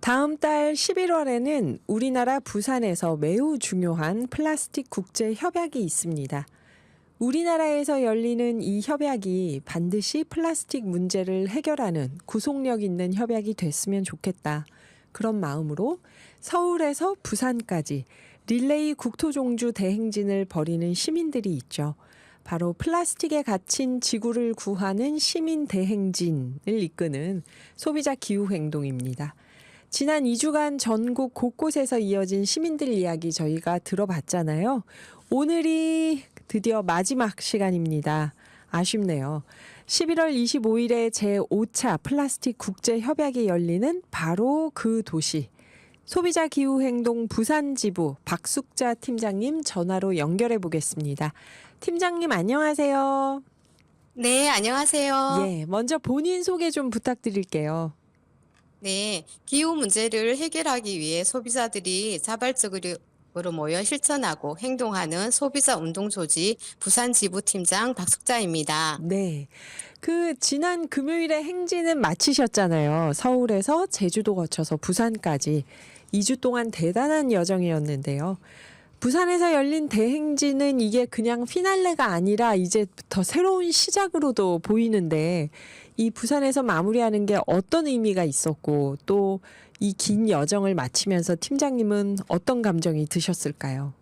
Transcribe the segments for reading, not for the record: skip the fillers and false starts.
다음 달 11월에는 우리나라 부산에서 매우 중요한 플라스틱 국제 협약이 있습니다. 우리나라에서 열리는 이 협약이 반드시 플라스틱 문제를 해결하는 구속력 있는 협약이 됐으면 좋겠다. 그런 마음으로 서울에서 부산까지 릴레이 국토종주 대행진을 벌이는 시민들이 있죠. 바로 플라스틱에 갇힌 지구를 구하는 시민 대행진을 이끄는 소비자 기후행동입니다. 지난 2주간 전국 곳곳에서 이어진 시민들 이야기 저희가 들어봤잖아요. 오늘이 드디어 마지막 시간입니다. 아쉽네요. 11월 25일에 제5차 플라스틱 국제협약이 열리는 바로 그 도시. 소비자 기후행동 부산지부 박숙자 팀장님 전화로 연결해 보겠습니다. 팀장님 안녕하세요. 네, 안녕하세요. 예, 먼저 본인 소개 좀 부탁드릴게요. 네, 기후 문제를 해결하기 위해 소비자들이 자발적으로 모여 실천하고 행동하는 소비자 운동 조직 부산 지부팀장 박숙자입니다. 네. 지난 금요일에 행진은 마치셨잖아요. 서울에서 제주도 거쳐서 부산까지 2주 동안 대단한 여정이었는데요. 부산에서 열린 대행진은 이게 그냥 피날레가 아니라 이제부터 새로운 시작으로도 보이는데 이 부산에서 마무리하는 게 어떤 의미가 있었고 또 이 긴 여정을 마치면서 팀장님은 어떤 감정이 드셨을까요?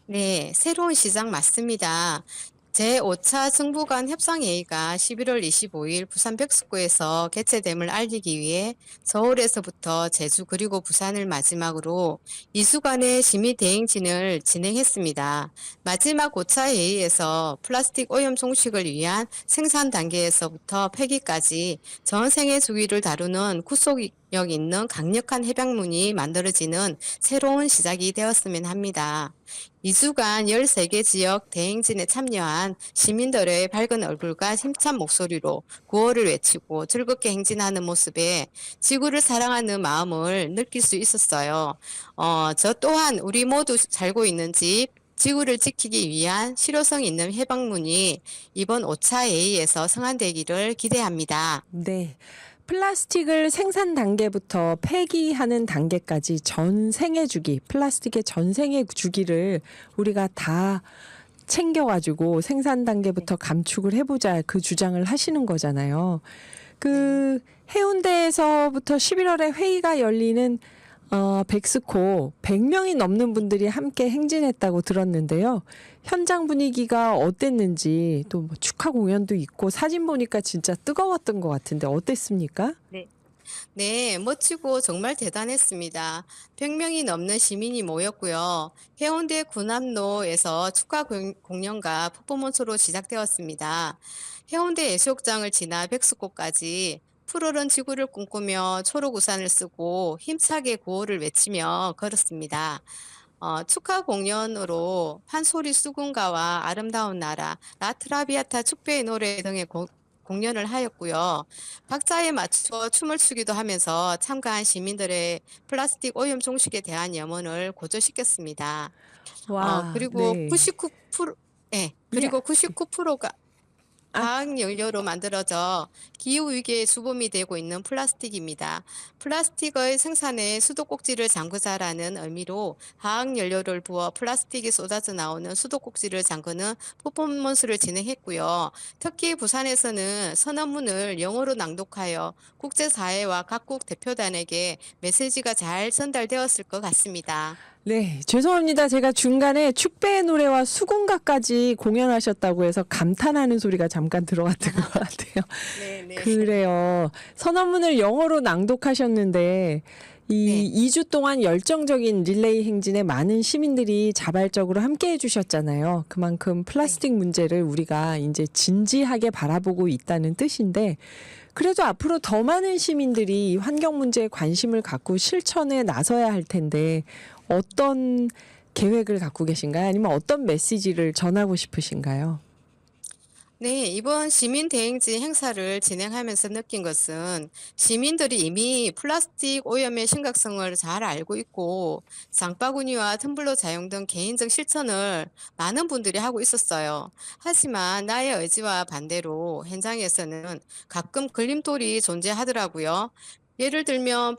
네, 새로운 시작 맞습니다. 제5차 정부 간 협상회의가 11월 25일 부산 백석구에서 개최됨을 알리기 위해 서울에서부터 제주 그리고 부산을 마지막으로 2주간의 시민 대행진을 진행했습니다. 마지막 5차 회의에서 플라스틱 오염 종식을 위한 생산 단계에서부터 폐기까지 전 생애 주기를 다루는 구속력 있는 강력한 해방문이 만들어지는 새로운 시작이 되었으면 합니다. 2주간 13개 지역 대행진에 참여한 시민들의 밝은 얼굴과 힘찬 목소리로 구호를 외치고 즐겁게 행진하는 모습에 지구를 사랑하는 마음을 느낄 수 있었어요. 저 또한 우리 모두 살고 있는 집, 지구를 지키기 위한 실효성 있는 해방문이 이번 5차 회의에서 성안되기를 기대합니다. 네. 플라스틱을 생산 단계부터 폐기하는 단계까지 전 생애 주기, 플라스틱의 전 생애 주기를 우리가 다 챙겨가지고 생산 단계부터 감축을 해보자 그 주장을 하시는 거잖아요. 해운대에서부터 11월에 회의가 열리는 백스코 100명이 넘는 분들이 함께 행진했다고 들었는데요. 현장 분위기가 어땠는지 또 뭐 축하 공연도 있고 사진 보니까 진짜 뜨거웠던 것 같은데 어땠습니까? 네. 네, 멋지고 정말 대단했습니다. 100명이 넘는 시민이 모였고요. 해운대 군함로에서 축하 공연과 퍼포먼스로 시작되었습니다. 해운대 해수욕장을 지나 백스코까지 푸르른 지구를 꿈꾸며 초록 우산을 쓰고 힘차게 구호를 외치며 걸었습니다. 축하 공연으로 판소리 수군가와 아름다운 나라, 라트라비아타 축배의 노래 등의 공연을 하였고요. 박자에 맞춰 춤을 추기도 하면서 참가한 시민들의 플라스틱 오염 종식에 대한 염원을 고조시켰습니다. 와, 그리고 네. 99%, 예, 예. 그리고 99%가 아, 화학 연료로 만들어져 기후 위기의 주범이 되고 있는 플라스틱입니다. 플라스틱의 생산에 수도꼭지를 잠그자라는 의미로 화학 연료를 부어 플라스틱이 쏟아져 나오는 수도꼭지를 잠그는 퍼포먼스를 진행했고요. 특히 부산에서는 선언문을 영어로 낭독하여 국제사회와 각국 대표단에게 메시지가 잘 전달되었을 것 같습니다. 네, 죄송합니다. 제가 중간에 축배의 노래와 수군가까지 공연하셨다고 해서 감탄하는 소리가 잠깐 들어갔던 것 같아요. 네, 네. 그래요. 선언문을 영어로 낭독하셨는데 이 네. 2주 동안 열정적인 릴레이 행진에 많은 시민들이 자발적으로 함께 해주셨잖아요. 그만큼 네. 플라스틱 문제를 우리가 이제 진지하게 바라보고 있다는 뜻인데 그래도 앞으로 더 많은 시민들이 이 환경 문제에 관심을 갖고 실천에 나서야 할 텐데 어떤 계획을 갖고 계신가요? 아니면 어떤 메시지를 전하고 싶으신가요? 네, 이번 시민 대행진 행사를 진행하면서 느낀 것은 시민들이 이미 플라스틱 오염의 심각성을 잘 알고 있고 장바구니와 텀블러 사용 등 개인적 실천을 많은 분들이 하고 있었어요. 하지만 나의 의지와 반대로 현장에서는 가끔 걸림돌이 존재하더라고요. 예를 들면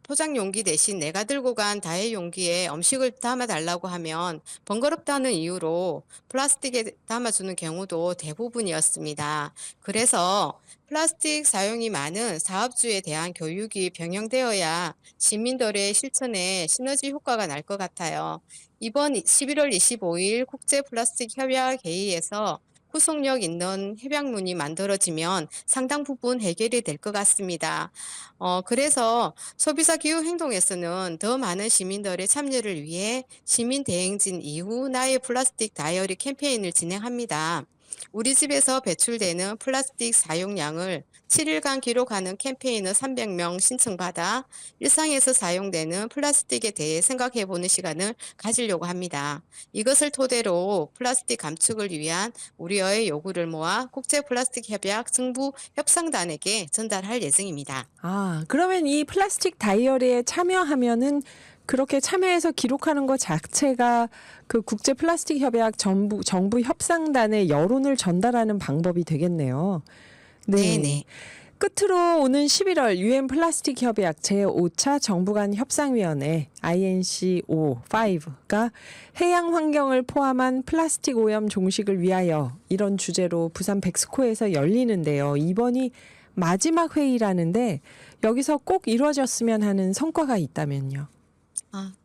포장 용기 대신 내가 들고 간 다회 용기에 음식을 담아달라고 하면 번거롭다는 이유로 플라스틱에 담아주는 경우도 대부분이었습니다. 그래서 플라스틱 사용이 많은 사업주에 대한 교육이 병행되어야 시민들의 실천에 시너지 효과가 날 것 같아요. 이번 11월 25일 국제 플라스틱 협약 회의에서 구속력 있는 협약문이 만들어지면 상당 부분 해결이 될 것 같습니다. 그래서 소비자 기후 행동에서는 더 많은 시민들의 참여를 위해 시민 대행진 이후 나의 플라스틱 다이어리 캠페인을 진행합니다. 우리 집에서 배출되는 플라스틱 사용량을 7일간 기록하는 캠페인을 300명 신청받아 일상에서 사용되는 플라스틱에 대해 생각해보는 시간을 가지려고 합니다. 이것을 토대로 플라스틱 감축을 위한 우리의 요구를 모아 국제 플라스틱 협약 정부 협상단에게 전달할 예정입니다. 아, 그러면 이 플라스틱 다이어리에 참여하면은 그렇게 참여해서 기록하는 것 자체가 그 국제 플라스틱 협약 정부 협상단에 여론을 전달하는 방법이 되겠네요. 네. 네네. 끝으로 오는 11월 유엔 플라스틱 협약 제5차 정부 간 협상위원회 INCO5가 해양 환경을 포함한 플라스틱 오염 종식을 위하여 이런 주제로 부산 백스코에서 열리는데요. 이번이 마지막 회의라는데 여기서 꼭 이루어졌으면 하는 성과가 있다면요.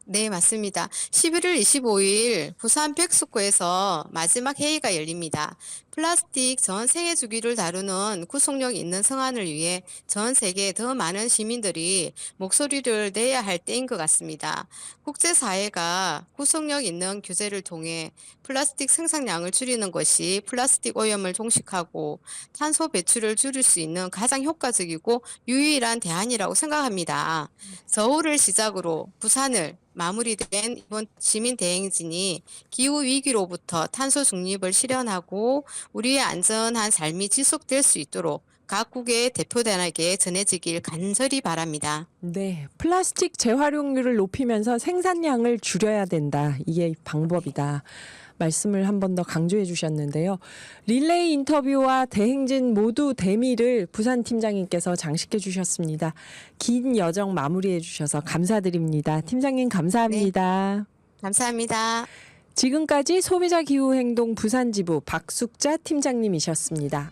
네, 맞습니다. 11월 25일 부산 백숙구에서 마지막 회의가 열립니다. 플라스틱 전 세계 주기를 다루는 구속력 있는 성안을 위해 전 세계 더 많은 시민들이 목소리를 내야 할 때인 것 같습니다. 국제사회가 구속력 있는 규제를 통해 플라스틱 생산량을 줄이는 것이 플라스틱 오염을 종식하고 탄소 배출을 줄일 수 있는 가장 효과적이고 유일한 대안이라고 생각합니다. 서울을 시작으로 부산을 마무리된 이번 시민 대행진이 기후 위기로부터 탄소 중립을 실현하고 우리의 안전한 삶이 지속될 수 있도록 각국의 대표단에게 전해지길 간절히 바랍니다. 네, 플라스틱 재활용률을 높이면서 생산량을 줄여야 된다. 이게 방법이다. 말씀을 한 번 더 강조해 주셨는데요. 릴레이 인터뷰와 대행진 모두 대미를 부산 팀장님께서 장식해 주셨습니다. 긴 여정 마무리해 주셔서 감사드립니다. 팀장님 감사합니다. 감사합니다. 지금까지 소비자 기후행동 부산지부 박숙자 팀장님이셨습니다.